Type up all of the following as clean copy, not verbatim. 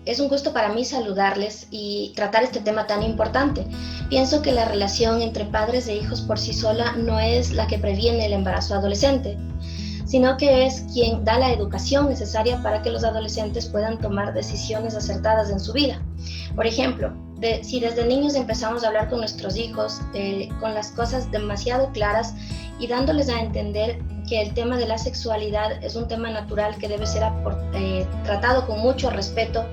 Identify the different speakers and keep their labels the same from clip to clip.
Speaker 1: Es un gusto para mí saludarles y tratar este tema tan importante. Pienso que la relación entre padres e hijos por sí sola no es la que previene el embarazo adolescente, sino que es quien da la educación necesaria para que los adolescentes puedan tomar decisiones acertadas en su vida. Por ejemplo, si desde niños empezamos a hablar con nuestros hijos con las cosas demasiado claras y dándoles a entender que el tema de la sexualidad es un tema natural que debe ser tratado con mucho respeto,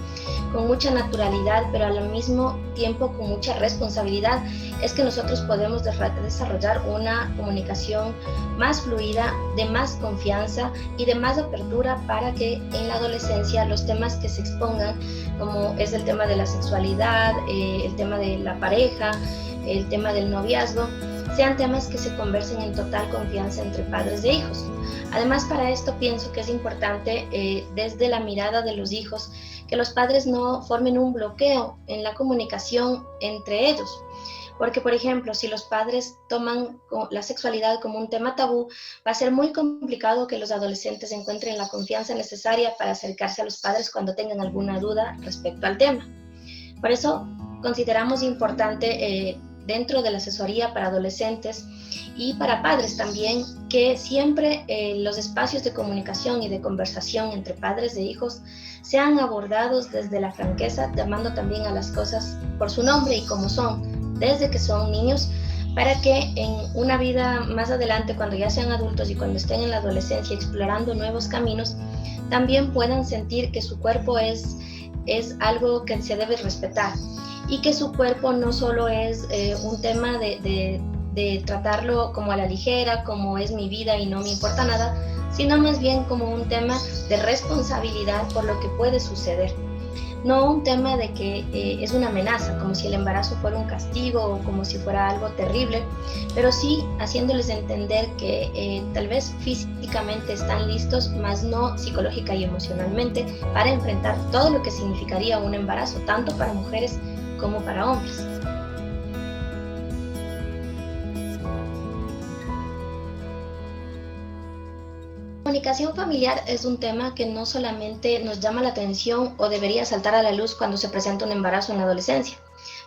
Speaker 1: con mucha naturalidad, pero al mismo tiempo con mucha responsabilidad, es que nosotros podemos desarrollar una comunicación más fluida, de más confianza y de más apertura para que en la adolescencia los temas que se expongan, como es el tema de la sexualidad, el tema de la pareja, el tema del noviazgo, sean temas que se conversen en total confianza entre padres e hijos. Además, para esto pienso que es importante, desde la mirada de los hijos, que los padres no formen un bloqueo en la comunicación entre ellos. Porque, por ejemplo, si los padres toman la sexualidad como un tema tabú, va a ser muy complicado que los adolescentes encuentren la confianza necesaria para acercarse a los padres cuando tengan alguna duda respecto al tema. Por eso consideramos importante, dentro de la asesoría para adolescentes y para padres también, que siempre los espacios de comunicación y de conversación entre padres e hijos sean abordados desde la franqueza, llamando también a las cosas por su nombre y como son, desde que son niños, para que en una vida más adelante, cuando ya sean adultos y cuando estén en la adolescencia explorando nuevos caminos, también puedan sentir que su cuerpo es algo que se debe respetar y que su cuerpo no solo es un tema de tratarlo como a la ligera, como es mi vida y no me importa nada, sino más bien como un tema de responsabilidad por lo que puede suceder. No un tema de que es una amenaza, como si el embarazo fuera un castigo o como si fuera algo terrible, pero sí haciéndoles entender que tal vez físicamente están listos, más no psicológica y emocionalmente, para enfrentar todo lo que significaría un embarazo, tanto para mujeres como para hombres. La comunicación familiar es un tema que no solamente nos llama la atención o debería saltar a la luz cuando se presenta un embarazo en la adolescencia.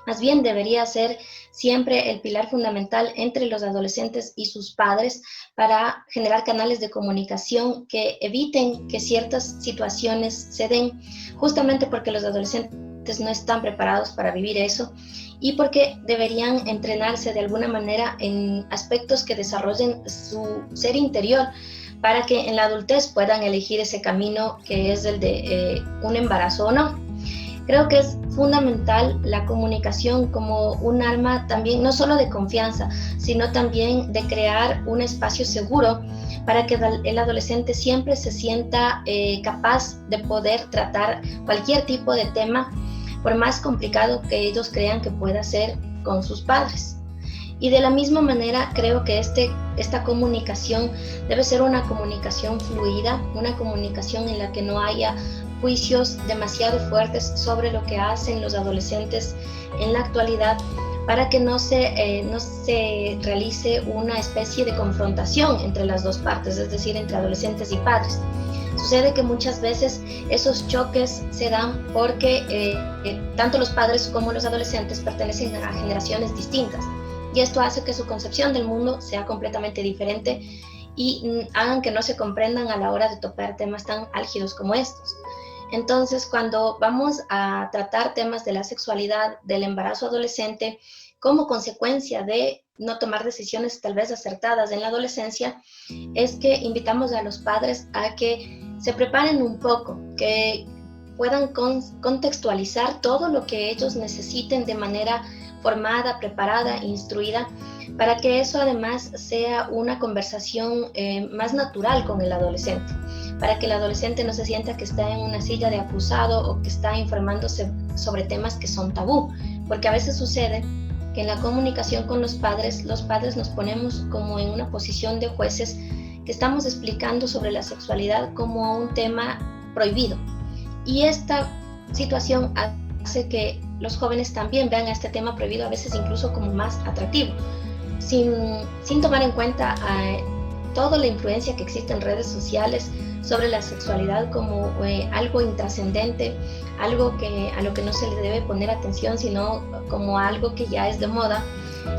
Speaker 1: Más bien debería ser siempre el pilar fundamental entre los adolescentes y sus padres para generar canales de comunicación que eviten que ciertas situaciones se den, justamente porque los adolescentes no están preparados para vivir eso y porque deberían entrenarse de alguna manera en aspectos que desarrollen su ser interior, para que en la adultez puedan elegir ese camino que es el de un embarazo o no. Creo que es fundamental la comunicación como un arma también, no solo de confianza, sino también de crear un espacio seguro para que el adolescente siempre se sienta capaz de poder tratar cualquier tipo de tema, por más complicado que ellos crean que pueda ser, con sus padres. Y de la misma manera creo que esta comunicación debe ser una comunicación fluida, una comunicación en la que no haya juicios demasiado fuertes sobre lo que hacen los adolescentes en la actualidad, para que no se realice una especie de confrontación entre las dos partes, es decir, entre adolescentes y padres. Sucede que muchas veces esos choques se dan porque tanto los padres como los adolescentes pertenecen a generaciones distintas. Y esto hace que su concepción del mundo sea completamente diferente y hagan que no se comprendan a la hora de tocar temas tan álgidos como estos. Entonces, cuando vamos a tratar temas de la sexualidad, del embarazo adolescente, como consecuencia de no tomar decisiones tal vez acertadas en la adolescencia, es que invitamos a los padres a que se preparen un poco, que puedan contextualizar todo lo que ellos necesiten de manera formada, preparada, instruida, para que eso además sea una conversación más natural con el adolescente, para que el adolescente no se sienta que está en una silla de acusado o que está informándose sobre temas que son tabú, porque a veces sucede que en la comunicación con los padres nos ponemos como en una posición de jueces que estamos explicando sobre la sexualidad como un tema prohibido. Y esta situación hace que los jóvenes también vean a este tema prohibido a veces incluso como más atractivo, sin tomar en cuenta toda la influencia que existe en redes sociales sobre la sexualidad como algo intrascendente, algo a lo que no se le debe poner atención, sino como algo que ya es de moda.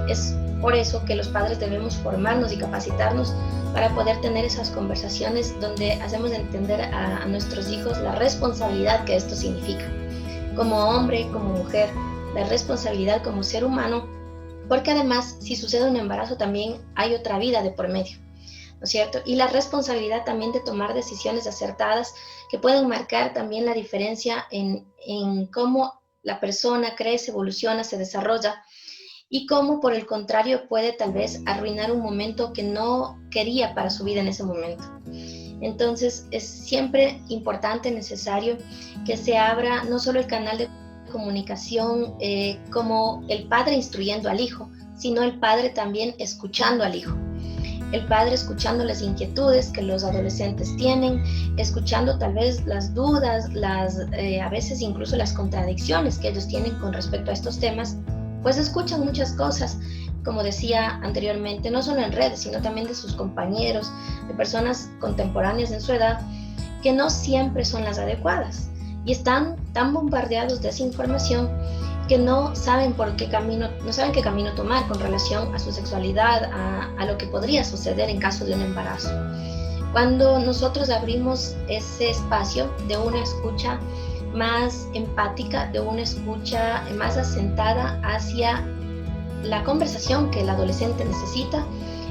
Speaker 1: Es por eso que los padres debemos formarnos y capacitarnos para poder tener esas conversaciones donde hacemos entender a nuestros hijos la responsabilidad que esto significa. Como hombre, como mujer, la responsabilidad como ser humano, porque además, si sucede un embarazo, también hay otra vida de por medio, ¿no es cierto? Y la responsabilidad también de tomar decisiones acertadas que pueden marcar también la diferencia en cómo la persona crece, evoluciona, se desarrolla, y cómo, por el contrario, puede tal vez arruinar un momento que no quería para su vida en ese momento. Entonces, es siempre importante, necesario, que se abra no solo el canal de comunicación como el padre instruyendo al hijo, sino el padre también escuchando al hijo. El padre escuchando las inquietudes que los adolescentes tienen, escuchando tal vez las dudas, a veces incluso las contradicciones que ellos tienen con respecto a estos temas, pues escuchan muchas cosas, como decía anteriormente, no solo en redes, sino también de sus compañeros, de personas contemporáneas en su edad, que no siempre son las adecuadas y están tan bombardeados de esa información que no saben qué camino tomar con relación a su sexualidad, a lo que podría suceder en caso de un embarazo. Cuando nosotros abrimos ese espacio de una escucha más empática, de una escucha más asentada hacia la conversación que el adolescente necesita,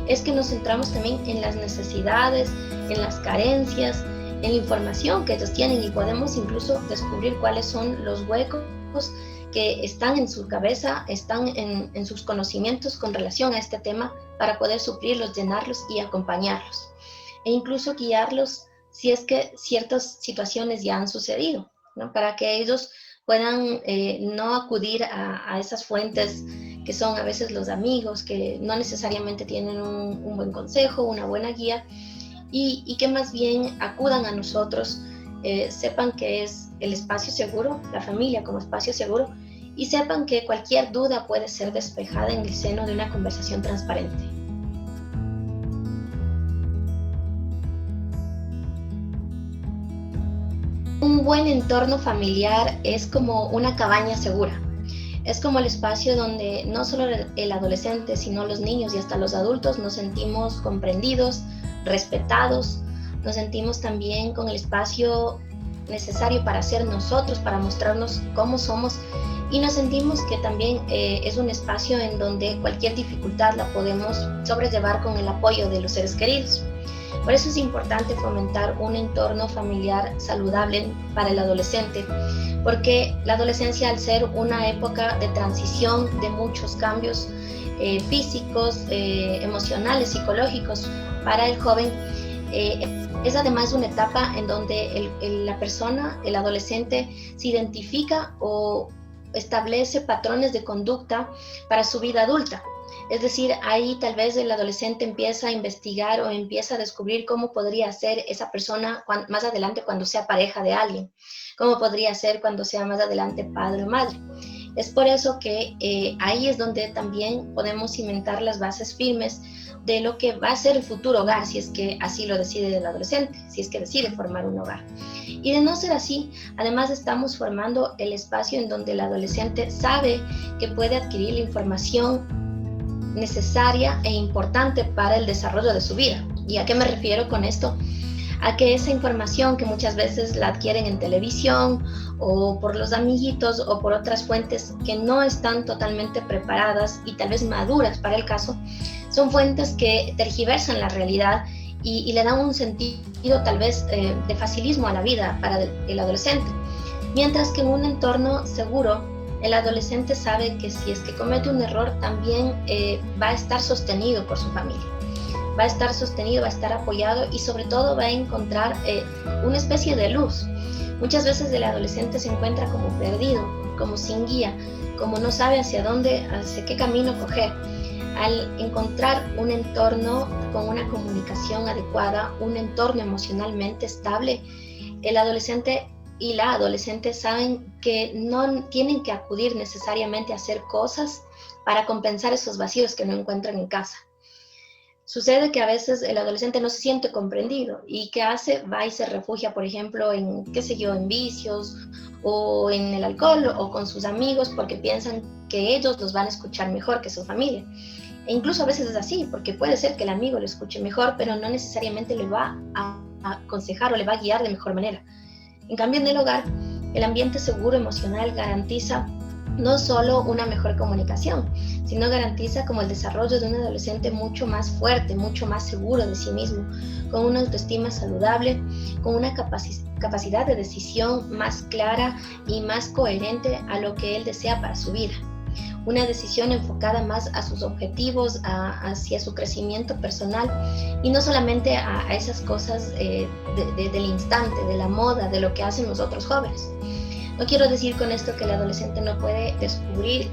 Speaker 1: es que nos centramos también en las necesidades, en las carencias, en la información que ellos tienen, y podemos incluso descubrir cuáles son los huecos que están en su cabeza, están en sus conocimientos con relación a este tema, para poder suplirlos, llenarlos y acompañarlos, e incluso guiarlos si es que ciertas situaciones ya han sucedido, ¿no? Para que ellos puedan no acudir a esas fuentes que son a veces los amigos, que no necesariamente tienen un buen consejo, una buena guía, y que más bien acudan a nosotros, sepan que es el espacio seguro, la familia como espacio seguro, y sepan que cualquier duda puede ser despejada en el seno de una conversación transparente. Un buen entorno familiar es como una cabaña segura. Es como el espacio donde no solo el adolescente, sino los niños y hasta los adultos nos sentimos comprendidos, respetados, nos sentimos también con el espacio necesario para ser nosotros, para mostrarnos cómo somos, y nos sentimos que también es un espacio en donde cualquier dificultad la podemos sobrellevar con el apoyo de los seres queridos. Por eso es importante fomentar un entorno familiar saludable para el adolescente, porque la adolescencia, al ser una época de transición, de muchos cambios físicos, emocionales, psicológicos para el joven, es además una etapa en donde la persona, el adolescente, se identifica o establece patrones de conducta para su vida adulta. Es decir, ahí tal vez el adolescente empieza a investigar o empieza a descubrir cómo podría ser esa persona más adelante cuando sea pareja de alguien, cómo podría ser cuando sea más adelante padre o madre. Es por eso que ahí es donde también podemos cimentar las bases firmes de lo que va a ser el futuro hogar, si es que así lo decide el adolescente, si es que decide formar un hogar. Y de no ser así, además estamos formando el espacio en donde el adolescente sabe que puede adquirir la información necesaria e importante para el desarrollo de su vida. ¿Y a qué me refiero con esto? A que esa información que muchas veces la adquieren en televisión o por los amiguitos o por otras fuentes que no están totalmente preparadas y tal vez maduras para el caso, son fuentes que tergiversan la realidad y le dan un sentido tal vez de facilismo a la vida para el adolescente. Mientras que en un entorno seguro, el adolescente sabe que si es que comete un error también va a estar sostenido por su familia. Va a estar sostenido, va a estar apoyado y sobre todo va a encontrar una especie de luz. Muchas veces el adolescente se encuentra como perdido, como sin guía, como no sabe hacia qué camino coger. Al encontrar un entorno con una comunicación adecuada, un entorno emocionalmente estable, el adolescente y la adolescente saben que no tienen que acudir necesariamente a hacer cosas para compensar esos vacíos que no encuentran en casa. Sucede que a veces el adolescente no se siente comprendido y ¿qué hace? Va y se refugia, por ejemplo, en, qué sé yo, en vicios o en el alcohol o con sus amigos porque piensan que ellos los van a escuchar mejor que su familia. E incluso a veces es así, porque puede ser que el amigo lo escuche mejor, pero no necesariamente le va a aconsejar o le va a guiar de mejor manera. En cambio, en el hogar, el ambiente seguro emocional garantiza no solo una mejor comunicación, sino garantiza como el desarrollo de un adolescente mucho más fuerte, mucho más seguro de sí mismo, con una autoestima saludable, con una capacidad de decisión más clara y más coherente a lo que él desea para su vida. Una decisión enfocada más a sus objetivos, hacia su crecimiento personal y no solamente a esas cosas del instante, de la moda, de lo que hacen los otros jóvenes. No quiero decir con esto que el adolescente no puede descubrir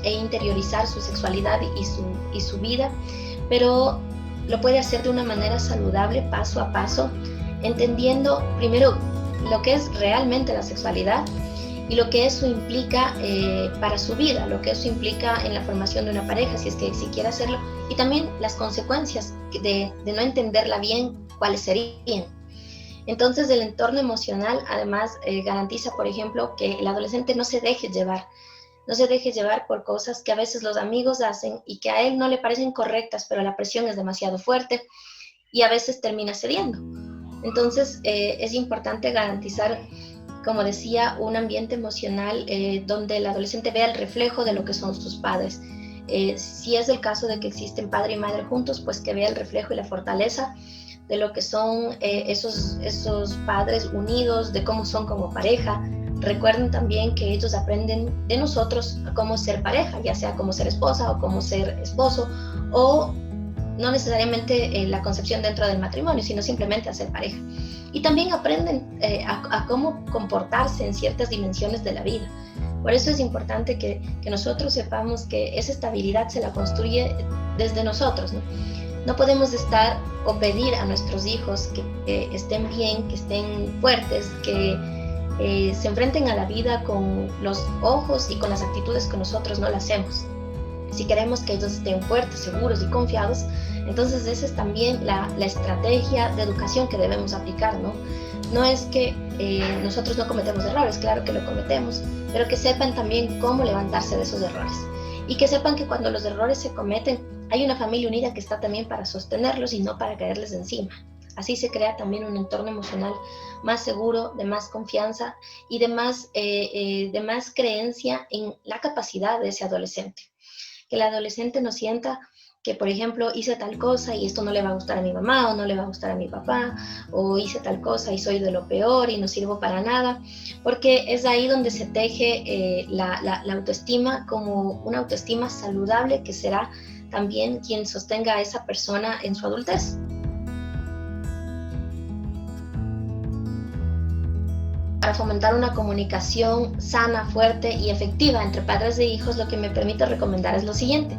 Speaker 1: e interiorizar su sexualidad y su vida, pero lo puede hacer de una manera saludable, paso a paso, entendiendo primero lo que es realmente la sexualidad y lo que eso implica para su vida, lo que eso implica en la formación de una pareja, si es que si quiere hacerlo, y también las consecuencias de no entenderla bien, cuáles serían. Entonces, el entorno emocional, además, garantiza, por ejemplo, que el adolescente no se deje llevar por cosas que a veces los amigos hacen y que a él no le parecen correctas, pero la presión es demasiado fuerte y a veces termina cediendo. Entonces, es importante garantizar, como decía, un ambiente emocional donde el adolescente vea el reflejo de lo que son sus padres. Si es el caso de que existen padre y madre juntos, pues que vea el reflejo y la fortaleza de lo que son esos padres unidos, de cómo son como pareja. Recuerden también que ellos aprenden de nosotros a cómo ser pareja, ya sea cómo ser esposa o cómo ser esposo, o no necesariamente la concepción dentro del matrimonio, sino simplemente a ser pareja. Y también aprenden a cómo comportarse en ciertas dimensiones de la vida. Por eso es importante que nosotros sepamos que esa estabilidad se la construye desde nosotros, ¿no? No podemos estar o pedir a nuestros hijos que estén bien, que estén fuertes, que se enfrenten a la vida con los ojos y con las actitudes que nosotros no las hacemos. Si queremos que ellos estén fuertes, seguros y confiados, entonces esa es también la estrategia de educación que debemos aplicar, ¿no? No es que nosotros no cometemos errores, claro que lo cometemos, pero que sepan también cómo levantarse de esos errores. Y que sepan que cuando los errores se cometen, hay una familia unida que está también para sostenerlos y no para caerles encima. Así se crea también un entorno emocional más seguro, de más confianza y de más creencia en la capacidad de ese adolescente. Que el adolescente no sienta que, por ejemplo, hice tal cosa y esto no le va a gustar a mi mamá o no le va a gustar a mi papá, o hice tal cosa y soy de lo peor y no sirvo para nada, porque es ahí donde se teje la autoestima como una autoestima saludable que será también quien sostenga a esa persona en su adultez. Para fomentar una comunicación sana, fuerte y efectiva entre padres e hijos, lo que me permite recomendar es lo siguiente.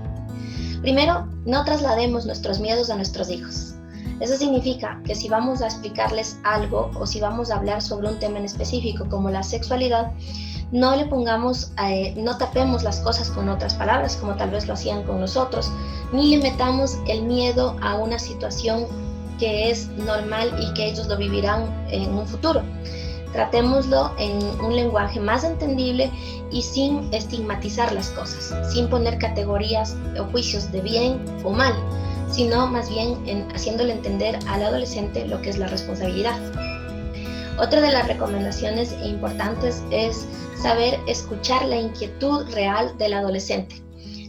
Speaker 1: Primero, no traslademos nuestros miedos a nuestros hijos. Eso significa que si vamos a explicarles algo o si vamos a hablar sobre un tema en específico como la sexualidad, no le pongamos, no tapemos las cosas con otras palabras como tal vez lo hacían con nosotros, ni le metamos el miedo a una situación que es normal y que ellos lo vivirán en un futuro. Tratémoslo en un lenguaje más entendible y sin estigmatizar las cosas, sin poner categorías o juicios de bien o mal, sino más bien haciéndole entender al adolescente lo que es la responsabilidad. Otra de las recomendaciones importantes es saber escuchar la inquietud real del adolescente.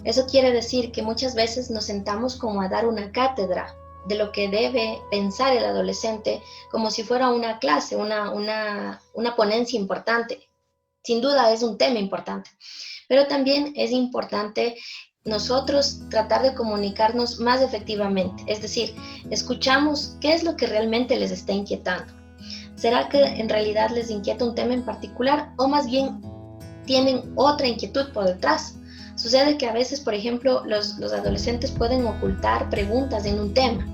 Speaker 1: Eso quiere decir que muchas veces nos sentamos como a dar una cátedra de lo que debe pensar el adolescente como si fuera una clase, una ponencia importante. Sin duda es un tema importante, pero también es importante nosotros tratar de comunicarnos más efectivamente, es decir, escuchamos qué es lo que realmente les está inquietando. ¿Será que en realidad les inquieta un tema en particular o más bien tienen otra inquietud por detrás? Sucede que a veces, por ejemplo, los adolescentes pueden ocultar preguntas en un tema.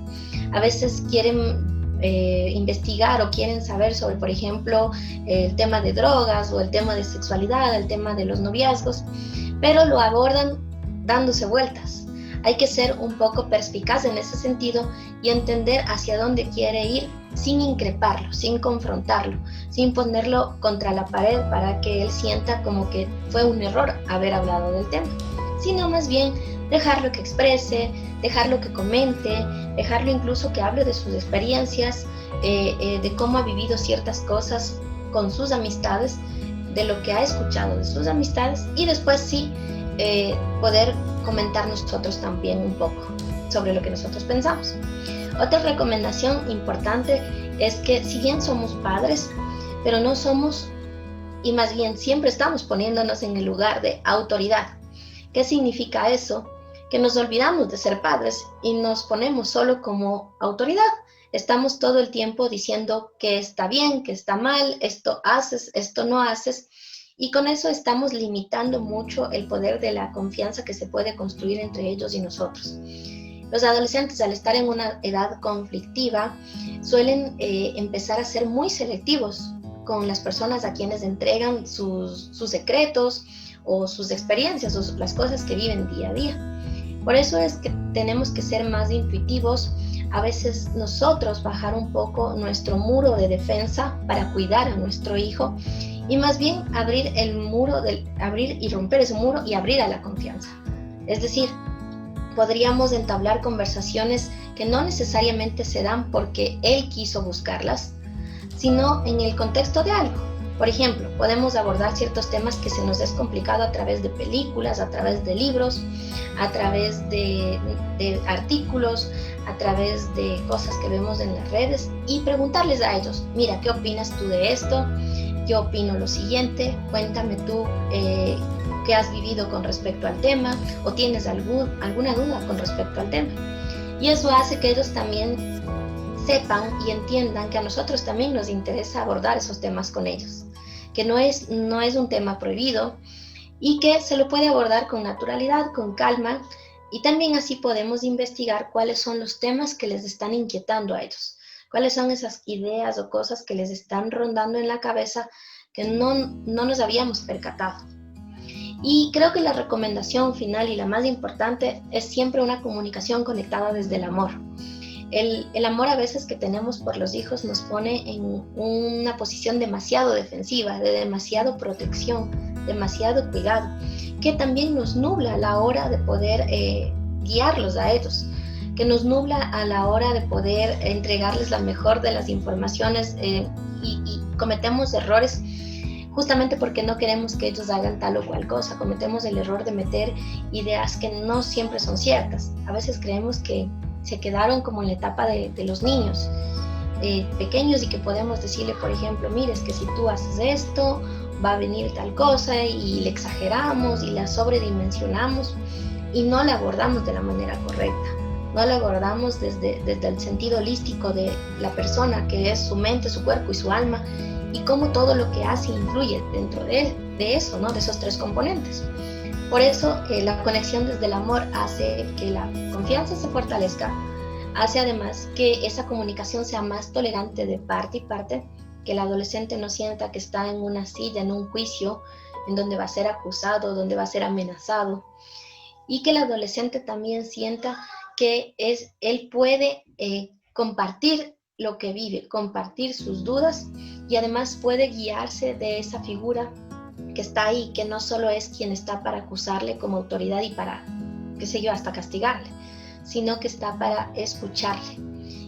Speaker 1: A veces quieren investigar o quieren saber sobre, por ejemplo, el tema de drogas o el tema de sexualidad, el tema de los noviazgos, pero lo abordan dándose vueltas. Hay que ser un poco perspicaz en ese sentido y entender hacia dónde quiere ir sin increparlo, sin confrontarlo, sin ponerlo contra la pared para que él sienta como que fue un error haber hablado del tema, sino más bien dejarlo que exprese, dejarlo que comente, dejarlo incluso que hable de sus experiencias, de cómo ha vivido ciertas cosas con sus amistades, de lo que ha escuchado de sus amistades y después sí poder comentar nosotros también un poco sobre lo que nosotros pensamos. Otra recomendación importante es que si bien somos padres, pero no somos, y más bien siempre estamos poniéndonos en el lugar de autoridad. ¿Qué significa eso? Que nos olvidamos de ser padres y nos ponemos solo como autoridad. Estamos todo el tiempo diciendo que está bien, que está mal, esto haces, esto no haces, y con eso estamos limitando mucho el poder de la confianza que se puede construir entre ellos y nosotros. Los adolescentes, al estar en una edad conflictiva, suelen empezar a ser muy selectivos con las personas a quienes entregan sus secretos o sus experiencias o las cosas que viven día a día. Por eso es que tenemos que ser más intuitivos, a veces nosotros bajar un poco nuestro muro de defensa para cuidar a nuestro hijo y más bien abrir y romper ese muro y abrir a la confianza. Es decir, podríamos entablar conversaciones que no necesariamente se dan porque él quiso buscarlas, sino en el contexto de algo. Por ejemplo, podemos abordar ciertos temas que se nos es complicado a través de películas, a través de libros, a través de artículos, a través de cosas que vemos en las redes y preguntarles a ellos, mira, ¿qué opinas tú de esto? Yo opino lo siguiente, cuéntame tú qué has vivido con respecto al tema o tienes alguna duda con respecto al tema. Y eso hace que ellos también sepan y entiendan que a nosotros también nos interesa abordar esos temas con ellos, que no es un tema prohibido y que se lo puede abordar con naturalidad, con calma, y también así podemos investigar cuáles son los temas que les están inquietando a ellos, cuáles son esas ideas o cosas que les están rondando en la cabeza que no nos habíamos percatado. Y creo que la recomendación final y la más importante es siempre una comunicación conectada desde el amor. El amor a veces que tenemos por los hijos nos pone en una posición demasiado defensiva, de demasiado protección, demasiado cuidado, que también nos nubla a la hora de poder guiarlos a ellos, que nos nubla a la hora de poder entregarles la mejor de las informaciones y cometemos errores justamente porque no queremos que ellos hagan tal o cual cosa. Cometemos el error de meter ideas que no siempre son ciertas. A veces creemos que se quedaron como en la etapa de los niños pequeños y que podemos decirle, por ejemplo, mire, es que si tú haces esto, va a venir tal cosa y le exageramos y la sobredimensionamos y no la abordamos de la manera correcta. No la abordamos desde el sentido holístico de la persona, que es su mente, su cuerpo y su alma, y cómo todo lo que hace influye dentro de eso, ¿no? De esos tres componentes. Por eso la conexión desde el amor hace que la confianza se fortalezca, hace además que esa comunicación sea más tolerante de parte y parte, que el adolescente no sienta que está en una silla, en un juicio, en donde va a ser acusado, donde va a ser amenazado, y que el adolescente también sienta que él puede compartir lo que vive, compartir sus dudas y además puede guiarse de esa figura que está ahí, que no solo es quien está para acusarle como autoridad y para, qué sé yo, hasta castigarle, sino que está para escucharle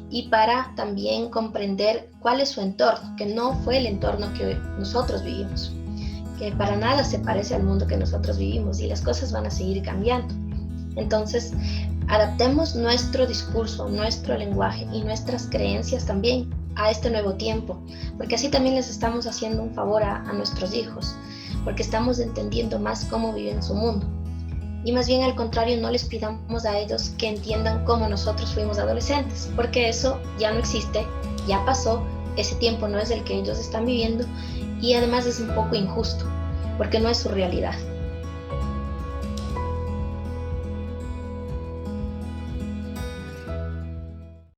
Speaker 1: y para también comprender cuál es su entorno, que no fue el entorno que nosotros vivimos, que para nada se parece al mundo que nosotros vivimos y las cosas van a seguir cambiando. Entonces, adaptemos nuestro discurso, nuestro lenguaje y nuestras creencias también a este nuevo tiempo, porque así también les estamos haciendo un favor a nuestros hijos, porque estamos entendiendo más cómo viven su mundo. Y más bien al contrario, no les pidamos a ellos que entiendan cómo nosotros fuimos adolescentes, porque eso ya no existe, ya pasó, ese tiempo no es el que ellos están viviendo y además es un poco injusto, porque no es su realidad.